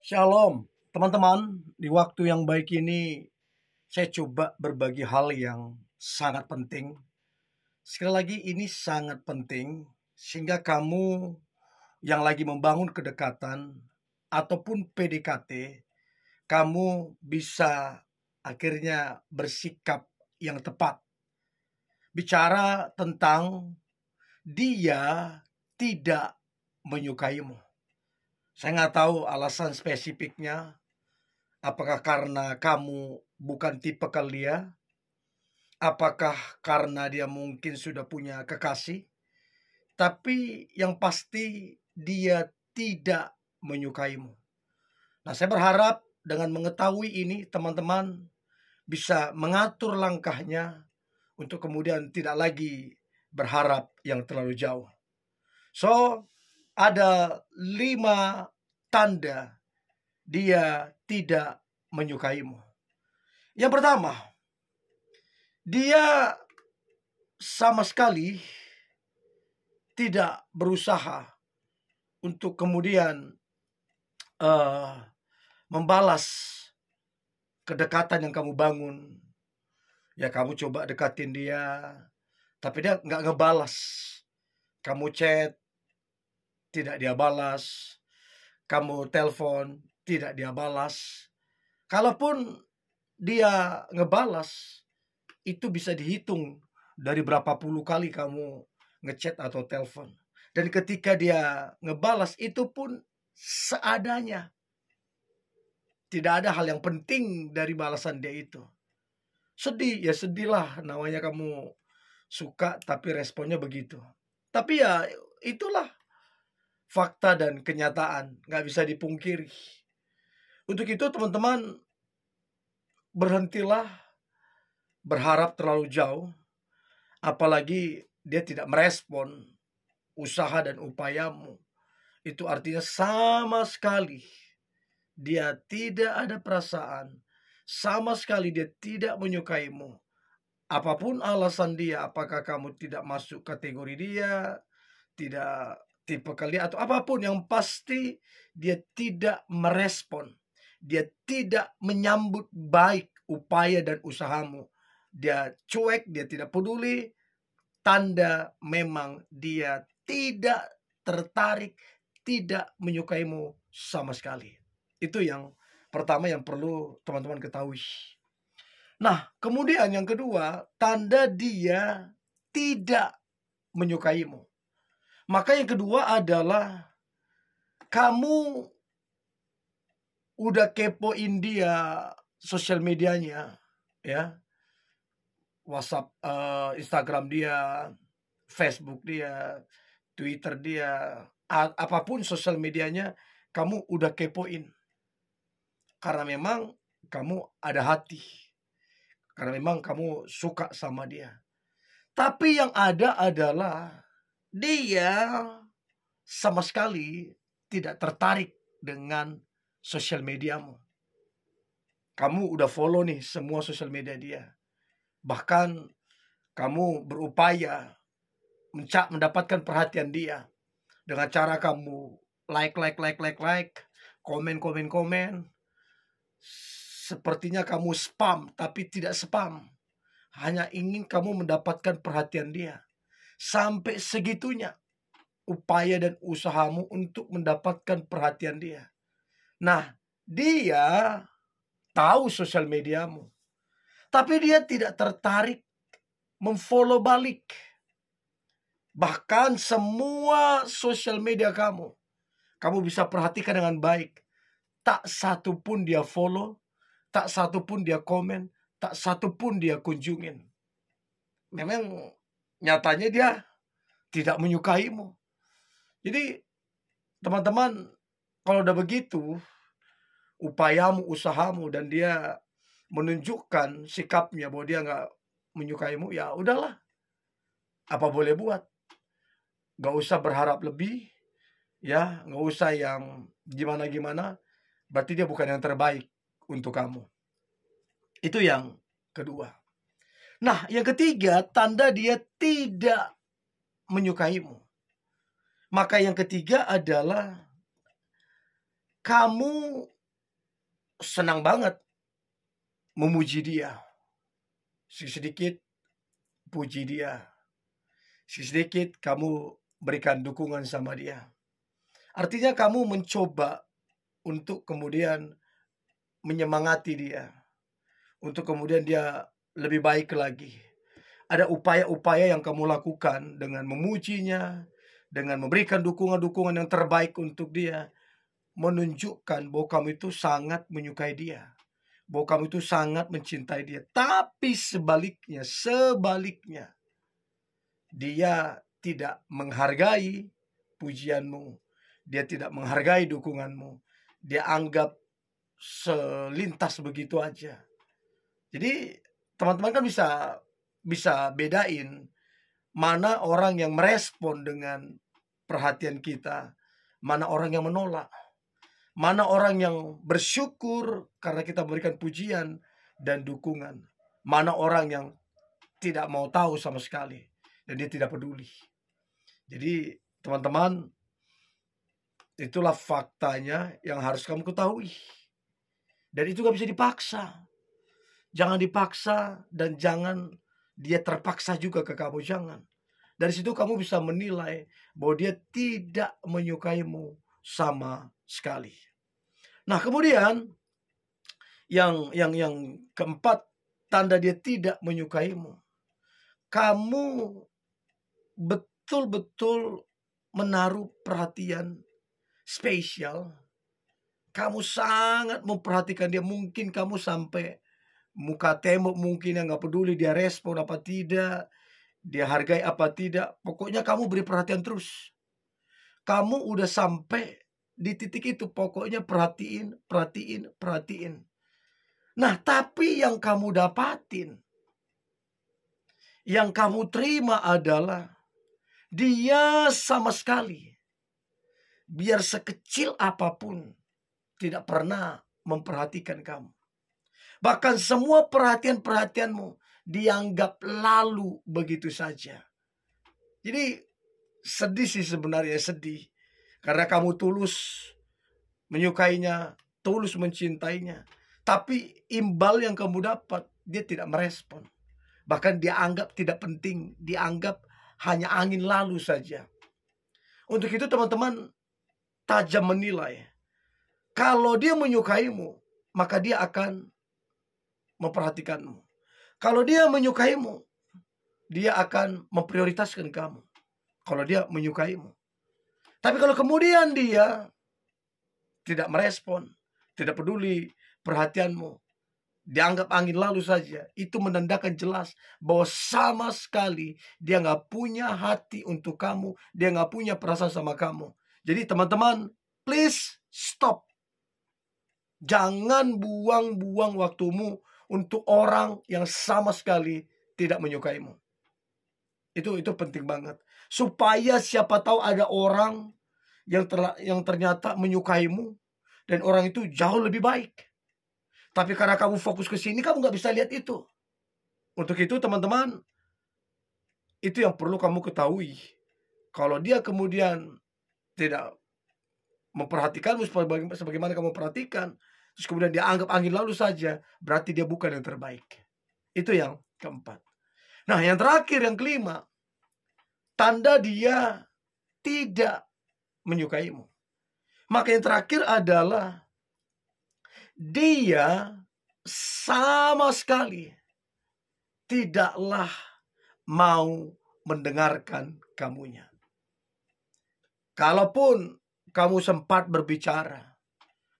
Shalom, teman-teman. Di waktu yang baik ini, saya coba berbagi hal yang sangat penting. Sekali lagi, ini sangat penting, sehingga kamu yang lagi membangun kedekatan ataupun PDKT, kamu bisa akhirnya bersikap yang tepat. Bicara tentang dia tidak menyukaimu. Saya nggak tahu alasan spesifiknya. Apakah karena kamu bukan tipe dia? Apakah karena dia mungkin sudah punya kekasih? Tapi yang pasti dia tidak menyukaimu. Nah, saya berharap dengan mengetahui ini teman-teman bisa mengatur langkahnya untuk kemudian tidak lagi berharap yang terlalu jauh. So, ada 5 tanda dia tidak menyukaimu. Yang pertama, dia sama sekali tidak berusaha untuk kemudian membalas kedekatan yang kamu bangun. Ya, kamu coba dekatin dia, tapi dia nggak ngebalas. Kamu chat, tidak dia balas. Kamu telepon, tidak dia balas. Kalaupun dia ngebalas, itu bisa dihitung dari berapa puluh kali kamu ngechat atau telepon. Dan ketika dia ngebalas, itu pun seadanya. Tidak ada hal yang penting dari balasan dia itu. Sedih, ya sedihlah. Namanya kamu suka tapi responnya begitu. Tapi ya itulah fakta dan kenyataan. Nggak bisa dipungkiri. Untuk itu teman-teman, berhentilah berharap terlalu jauh. Apalagi dia tidak merespon usaha dan upayamu. Itu artinya sama sekali dia tidak ada perasaan. Sama sekali dia tidak menyukaimu. Apapun alasan dia, apakah kamu tidak masuk kategori dia, tidak tipe kalian, atau apapun, yang pasti dia tidak merespon. Dia tidak menyambut baik upaya dan usahamu. Dia cuek, dia tidak peduli. Tanda memang dia tidak tertarik, tidak menyukaimu sama sekali. Itu yang pertama yang perlu teman-teman ketahui. Nah, kemudian yang kedua, tanda dia tidak menyukaimu. Maka yang kedua adalah kamu udah kepoin dia sosial medianya, ya. WhatsApp, Instagram dia, Facebook dia, Twitter dia, apapun sosial medianya, kamu udah kepoin. Karena memang kamu ada hati. Karena memang kamu suka sama dia. Tapi yang ada adalah dia sama sekali tidak tertarik dengan sosial mediamu. Kamu udah follow nih semua sosial media dia. Bahkan kamu berupaya mendapatkan perhatian dia dengan cara kamu like, komen. Sepertinya kamu spam, tapi tidak spam. Hanya ingin kamu mendapatkan perhatian dia. Sampai segitunya upaya dan usahamu untuk mendapatkan perhatian dia. Nah, dia tahu sosial mediamu, tapi dia tidak tertarik memfollow balik. Bahkan semua sosial media kamu bisa perhatikan dengan baik. Tak satu pun dia follow, tak satu pun dia komen, tak satu pun dia kunjungin. Memang nyatanya dia tidak menyukaimu. Jadi teman-teman, kalau udah begitu, upayamu, usahamu, dan dia menunjukkan sikapnya bahwa dia nggak menyukaimu, ya udahlah. Apa boleh buat? Nggak usah berharap lebih, ya, nggak usah yang gimana-gimana. Berarti dia bukan yang terbaik untuk kamu. Itu yang kedua. Nah, yang ketiga, tanda dia tidak menyukaimu. Maka yang ketiga adalah kamu senang banget memuji dia. Sedikit puji dia. Sedikit kamu berikan dukungan sama dia. Artinya kamu mencoba untuk kemudian menyemangati dia. Untuk kemudian dia lebih baik lagi. Ada upaya-upaya yang kamu lakukan dengan memujinya, dengan memberikan dukungan-dukungan yang terbaik untuk dia. Menunjukkan bahwa kamu itu sangat menyukai dia. Bahwa kamu itu sangat mencintai dia. Tapi sebaliknya, dia tidak menghargai pujianmu. Dia tidak menghargai dukunganmu. Dia anggap selintas begitu aja. Jadi teman-teman kan bisa bedain mana orang yang merespon dengan perhatian kita, mana orang yang menolak. Mana orang yang bersyukur karena kita berikan pujian dan dukungan. Mana orang yang tidak mau tahu sama sekali dan dia tidak peduli. Jadi teman-teman, itulah faktanya yang harus kamu ketahui. Dan itu gak bisa dipaksa. Jangan dipaksa dan jangan dia terpaksa juga ke kamu, jangan. Dari situ kamu bisa menilai bahwa dia tidak menyukaimu sama sekali. Nah, kemudian yang keempat, tanda dia tidak menyukaimu. Kamu betul-betul menaruh perhatian spesial. Kamu sangat memperhatikan dia. Mungkin kamu sampai muka tembok mungkin yang gak peduli dia respon apa tidak, dia hargai apa tidak. Pokoknya kamu beri perhatian terus. Kamu udah sampai di titik itu, pokoknya perhatiin. Nah, tapi yang kamu dapatin, yang kamu terima adalah dia sama sekali, biar sekecil apapun, tidak pernah memperhatikan kamu. Bahkan semua perhatian-perhatianmu dianggap lalu begitu saja. Jadi sedih sih sebenarnya, sedih. Karena kamu tulus menyukainya, tulus mencintainya. Tapi imbal yang kamu dapat, dia tidak merespon. Bahkan dia anggap tidak penting, dianggap hanya angin lalu saja. Untuk itu teman-teman tajam menilai. Kalau dia menyukaimu, maka dia akan memperhatikanmu. Kalau dia menyukaimu, dia akan memprioritaskan kamu. Kalau dia menyukaimu. Tapi kalau kemudian dia tidak merespon, tidak peduli perhatianmu, dianggap angin lalu saja, itu menandakan jelas bahwa sama sekali dia nggak punya hati untuk kamu, dia nggak punya perasaan sama kamu. Jadi teman-teman, please stop. Jangan buang-buang waktumu untuk orang yang sama sekali tidak menyukaimu. Itu penting banget. Supaya siapa tahu ada orang yang ternyata menyukaimu dan orang itu jauh lebih baik. Tapi karena kamu fokus ke sini, kamu nggak bisa lihat itu. Untuk itu teman-teman, itu yang perlu kamu ketahui. Kalau dia kemudian tidak memperhatikanmu sebagaimana kamu perhatikan, terus kemudian dia anggap angin lalu saja, berarti dia bukan yang terbaik. Itu yang keempat. Nah, yang terakhir, yang kelima, tanda dia tidak menyukaimu. Maka yang terakhir adalah dia sama sekali tidaklah mau mendengarkan kamunya. Kalaupun kamu sempat berbicara,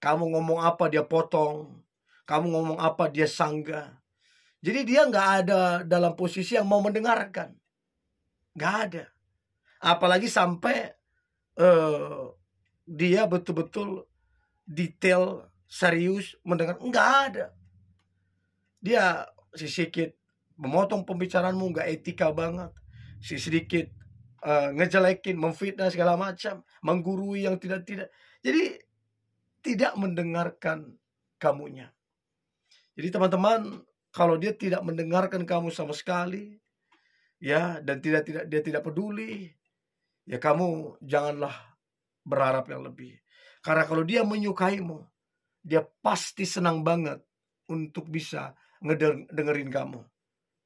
kamu ngomong apa dia potong, kamu ngomong apa dia sanggah. Jadi dia nggak ada dalam posisi yang mau mendengarkan. Nggak ada. Apalagi sampai dia betul-betul detail, serius mendengar. Nggak ada. Dia sedikit memotong pembicaraanmu, nggak etika banget. Sedikit ngejelekin, memfitnah segala macam, menggurui yang tidak. Jadi tidak mendengarkan kamunya. Jadi teman-teman, kalau dia tidak mendengarkan kamu sama sekali, ya, dan dia tidak peduli, ya kamu janganlah berharap yang lebih. Karena kalau dia menyukaimu, dia pasti senang banget untuk bisa dengerin kamu.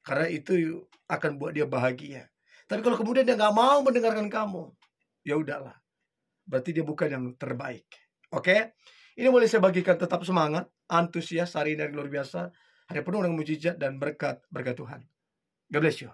Karena itu akan buat dia bahagia. Tapi kalau kemudian dia nggak mau mendengarkan kamu, ya udahlah. Berarti dia bukan yang terbaik. Oke? Ini boleh saya bagikan, tetap semangat, antusias, hari ini luar biasa. Hari penuh dengan mujizat dan berkat Tuhan. God bless you.